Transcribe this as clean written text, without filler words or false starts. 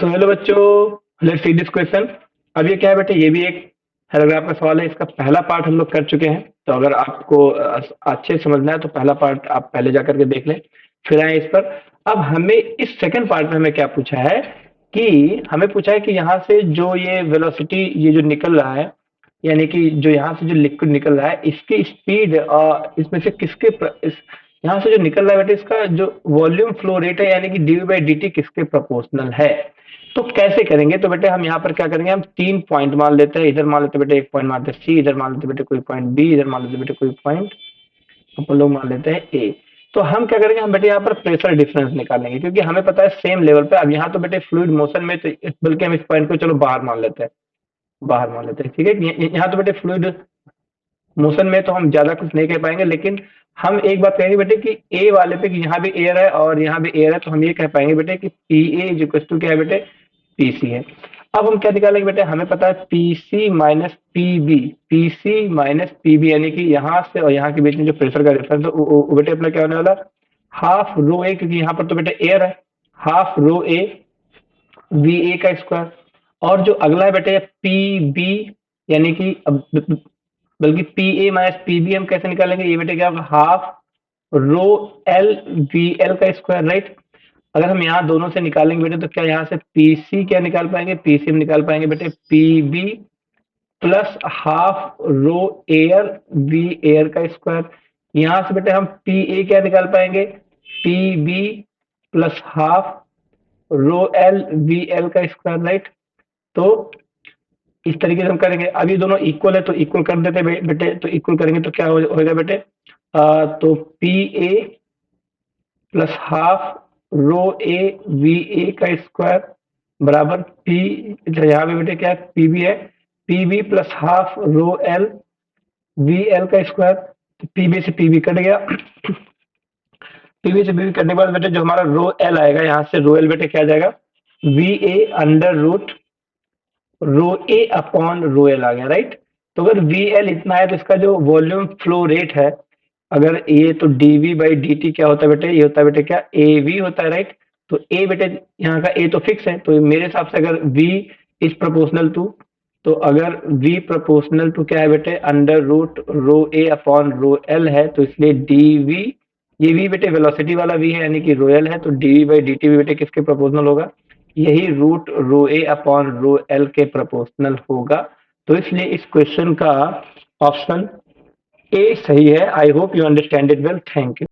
So hello बच्चों, let's see this question. अब ये क्या है बेटे, ये भी एक पैराग्राफ का सवाल है। इसका पहला पार्ट हम लोग कर चुके हैं, तो अगर आपको अच्छे से समझना है तो पहला पार्ट आप पहले जा करके देख लें, फिर आए इस पर। अब हमें इस सेकंड पार्ट में हमें क्या पूछा है कि हमें पूछा है कि यहाँ से जो ये वेलोसिटी ये जो निकल रहा है, यानी कि जो यहाँ से जो लिक्विड निकल रहा है इसकी स्पीड इसमें से यहाँ से जो निकल रहा है बेटे इसका जो वॉल्यूम फ्लो रेट है यानी कि डीवी बाई डी टी किसके प्रोपोर्शनल है। तो कैसे करेंगे, तो बेटे हम यहाँ पर क्या करेंगे, हम 3 पॉइंट मान लेते हैं। इधर मान लेते हैं बेटे एक पॉइंट, मानते हैं सी, इधर मान लेते हैं बेटे कोई पॉइंट बी, इधर मान लेते हैं बेटे कोई पॉइंट अपन लोग मान लेते हैं ए। तो हम क्या करेंगे, हम बेटे यहाँ पर प्रेशर डिफरेंस निकालेंगे क्योंकि हमें पता है सेम लेवल पे। अब यहाँ तो बेटे फ्लूइड मोशन में, तो बल्कि हम इस पॉइंट को चलो बाहर मान लेते हैं, बाहर मान लेते हैं, ठीक है। यहाँ तो बेटे फ्लूइड मोशन में तो हम ज्यादा कुछ नहीं कह पाएंगे, लेकिन हम एक बात कहेंगे बेटे कि ए वाले पे कि यहाँ भी एयर है और यहाँ भी एयर है, तो हम ये कह पाएंगे बेटे कि P A is equal to क्या है बेटे, पीसी है। अब हम क्या निकालेंगे बेटे, हमें पता है PC minus PB, PC minus PB यानी कि यहाँ से और यहाँ के बीच में जो प्रेशर का डिफरेंस है वो बेटे अपना क्या होने वाला, हाफ रो ए, क्योंकि यहाँ पर तो बेटे एयर है, half rho A V A का स्क्वायर। और जो अगला है बेटे पी बी, यानी कि बल्कि P A minus P B हम कैसे निकालेंगे, ये बेटे क्या होगा, half rho L V L का स्क्वायर, राइट। अगर हम यहाँ दोनों से निकालेंगे बेटे तो क्या यहाँ से पी सी क्या निकाल पाएंगे, पी सी हम निकाल पाएंगे बेटे P B plus half rho air V air का स्क्वायर। यहाँ से बेटे हम पी ए क्या निकाल पाएंगे, P B plus half rho L V L का स्क्वायर, राइट। तो इस तरीके से हम करेंगे। अब ये दोनों इक्वल है तो इक्वल कर देते हैं बेटे, तो इक्वल करेंगे तो क्या होगा बेटे, तो P A plus half rho A V A का स्क्वायर बराबर पी, यहाँ पे बेटे क्या है पी बी है, P B plus half rho L V L का स्क्वायर। तो पी बी से पी बी कट गया, पी बी से पी बी कटने के बाद बेटे जो हमारा रो एल आएगा, यहाँ से रो एल बेटे क्या आ जाएगा, V A under root rho A upon rho L आ गया, राइट। तो अगर वी एल इतना है तो इसका जो वॉल्यूम फ्लो रेट है, अगर ये तो डीवी बाई डी टी क्या होता है बेटे, ये होता है बेटे क्या, ए वी होता है, राइट। तो ए बेटे यहाँ का ए तो फिक्स है, तो मेरे हिसाब से अगर वी इज प्रोपोर्शनल टू, तो अगर वी प्रोपोर्शनल टू क्या है बेटे, under root rho A upon rho L है, तो इसलिए डी वी, ये वी बेटे वेलोसिटी वाला वी है यानी कि रो एल है, तो D V by D T भी बेटे किसके प्रोपोर्शनल होगा, यही root rho A upon rho L के प्रोपोर्शनल होगा। तो इसलिए इस क्वेश्चन का ऑप्शन ए सही है। I hope you understand it well, thank you.